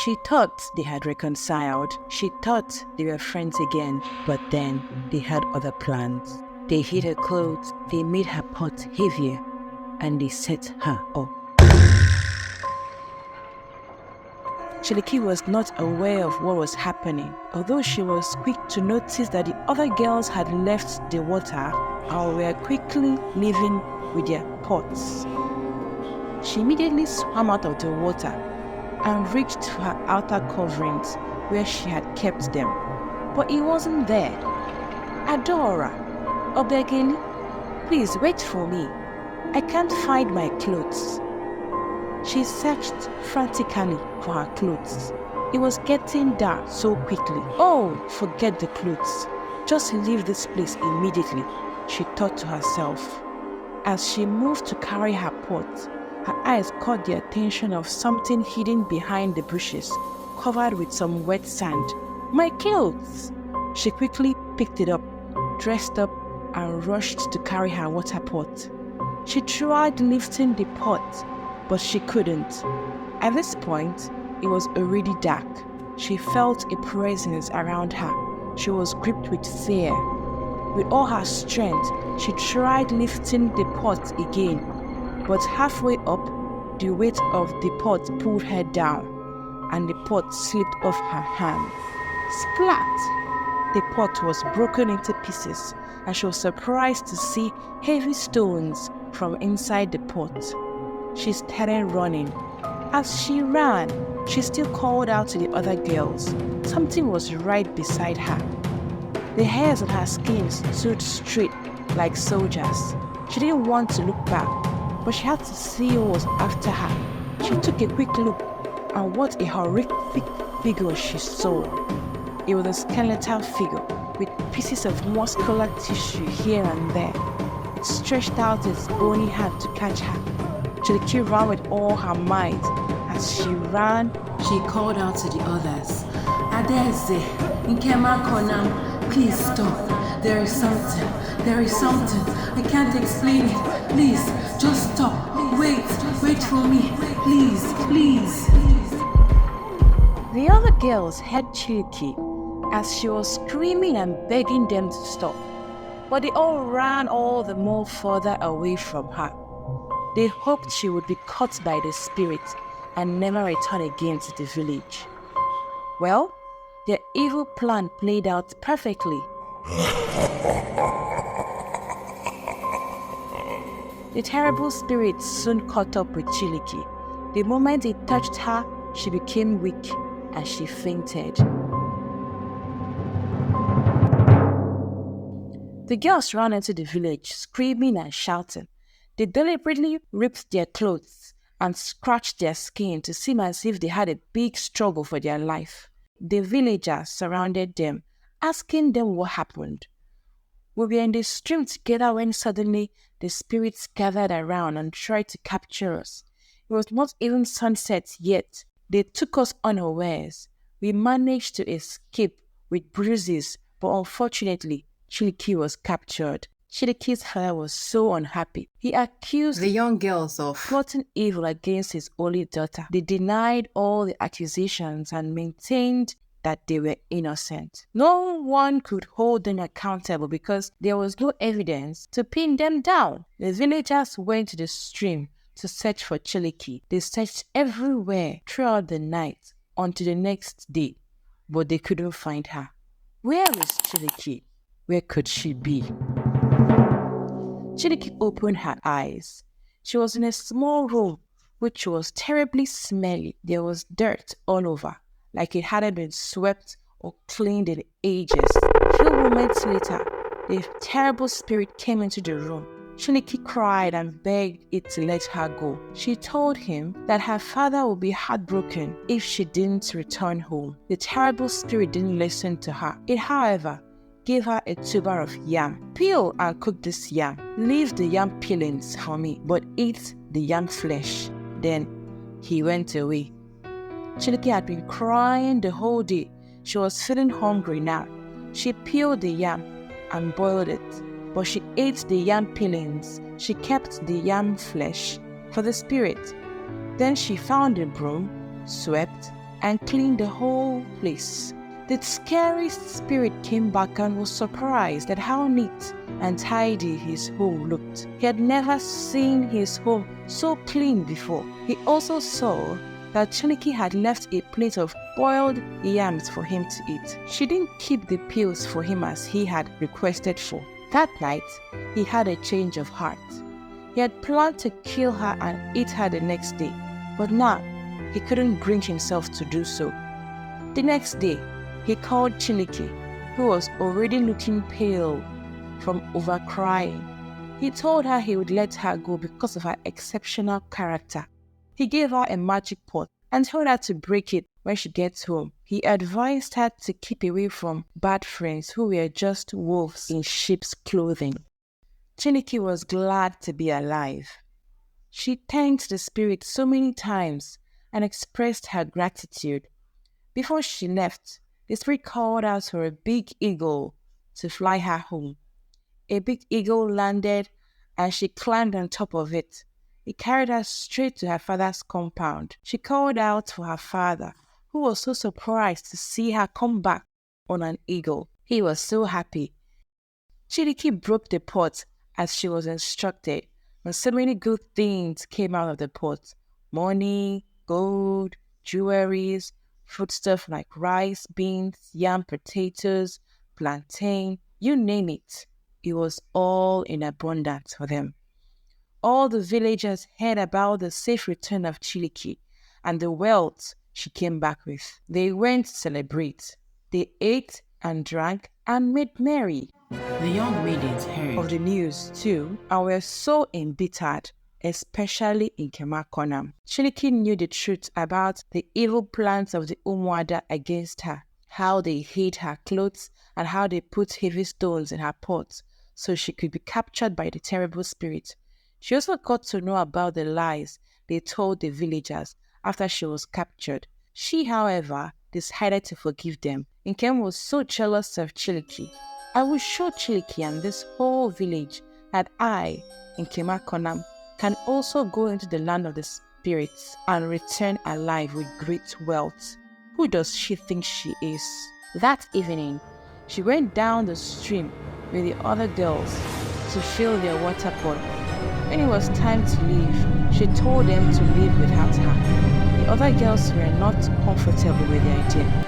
She thought they had reconciled. She thought they were friends again, but then they had other plans. They hid her clothes, they made her pot heavier, and they set her up. Chiliki was not aware of what was happening. Although she was quick to notice that the other girls had left the water and were quickly leaving with their pots. She immediately swam out of the water and reached to her outer coverings where she had kept them. But it wasn't there. Adora, Obegeli, please wait for me. I can't find my clothes. She searched frantically for her clothes. It was getting dark so quickly. Oh, forget the clothes. Just leave this place immediately, she thought to herself. As she moved to carry her pot, her eyes caught the attention of something hidden behind the bushes, covered with some wet sand. My clothes! She quickly picked it up, dressed up, and rushed to carry her water pot. She tried lifting the pot, but she couldn't. At this point, it was already dark. She felt a presence around her. She was gripped with fear. With all her strength, she tried lifting the pot again, but halfway up, the weight of the pot pulled her down, and the pot slipped off her hand. Splat! The pot was broken into pieces, and she was surprised to see heavy stones from inside the pot. She started running. As she ran, she still called out to the other girls. Something was right beside her. The hairs on her skin stood straight like soldiers. She didn't want to look back, but she had to see who was after her. She took a quick look, and what a horrific figure she saw. It was a skeletal figure with pieces of muscular tissue here and there. It stretched out its bony hand to catch her. Chiliki ran with all her might. As she ran, she called out to the others. Adeze, Nkema Konam, please stop. There is something. I can't explain it. Please, just stop. Wait for me. Please. The other girls heard Chiliki as she was screaming and begging them to stop. But they all ran all the more further away from her. They hoped she would be caught by the spirit and never return again to the village. Well, their evil plan played out perfectly. The terrible spirit soon caught up with Chiliki. The moment it touched her, she became weak and she fainted. The girls ran into the village, screaming and shouting. They deliberately ripped their clothes and scratched their skin to seem as if they had a big struggle for their life. The villagers surrounded them, asking them what happened. We were in the stream together when suddenly the spirits gathered around and tried to capture us. It was not even sunset yet. They took us unawares. We managed to escape with bruises, but unfortunately, Chiliki was captured. Chiliki's father was so unhappy. He accused the young girls of plotting evil against his only daughter. They denied all the accusations and maintained that they were innocent. No one could hold them accountable because there was no evidence to pin them down. The villagers went to the stream to search for Chiliki. They searched everywhere throughout the night until the next day, but they couldn't find her. Where is Chiliki? Where could she be? Chiliki opened her eyes. She was in a small room which was terribly smelly. There was dirt all over, like it hadn't been swept or cleaned in ages. A few moments later, the terrible spirit came into the room. Chiliki cried and begged it to let her go. She told him that her father would be heartbroken if she didn't return home. The terrible spirit didn't listen to her. It, however, gave her a tuber of yam. Peel and cook this yam. Leave the yam peelings for me, but eat the yam flesh. Then he went away. Chiliki had been crying the whole day. She was feeling hungry now. She peeled the yam and boiled it, but she ate the yam peelings. She kept the yam flesh for the spirit. Then she found a broom, swept, and cleaned the whole place. The scary spirit came back and was surprised at how neat and tidy his home looked. He had never seen his home so clean before. He also saw that Chiliki had left a plate of boiled yams for him to eat. She didn't keep the pills for him as he had requested for. That night, he had a change of heart. He had planned to kill her and eat her the next day, but now he couldn't bring himself to do so. The next day, he called Chiliki, who was already looking pale from overcrying. He told her he would let her go because of her exceptional character. He gave her a magic pot and told her to break it when she gets home. He advised her to keep away from bad friends who were just wolves in sheep's clothing. Chiliki was glad to be alive. She thanked the spirit so many times and expressed her gratitude. Before she left, the spirit called out for a big eagle to fly her home. A big eagle landed and she climbed on top of it. It carried her straight to her father's compound. She called out for her father, who was so surprised to see her come back on an eagle. He was so happy. Chiliki broke the pot as she was instructed, and so many good things came out of the pot. Money, gold, jewelries, foodstuff like rice, beans, yam, potatoes, plantain, you name it. It was all in abundance for them. All the villagers heard about the safe return of Chiliki and the wealth she came back with. They went to celebrate. They ate and drank and made merry. The young maidens heard of the news too and were so embittered, especially in Kemakonam. Chiliki knew the truth about the evil plans of the Umuada against her, how they hid her clothes and how they put heavy stones in her pots so she could be captured by the terrible spirit. She also got to know about the lies they told the villagers after she was captured. She, however, decided to forgive them. Nkem was so jealous of Chiliki. I will show Chiliki and this whole village that I, Nkema Konam, can also go into the land of the spirits and return alive with great wealth. Who does she think she is? That evening, she went down the stream with the other girls to fill their water pot. When it was time to leave, she told them to leave without her. The other girls were not comfortable with the idea.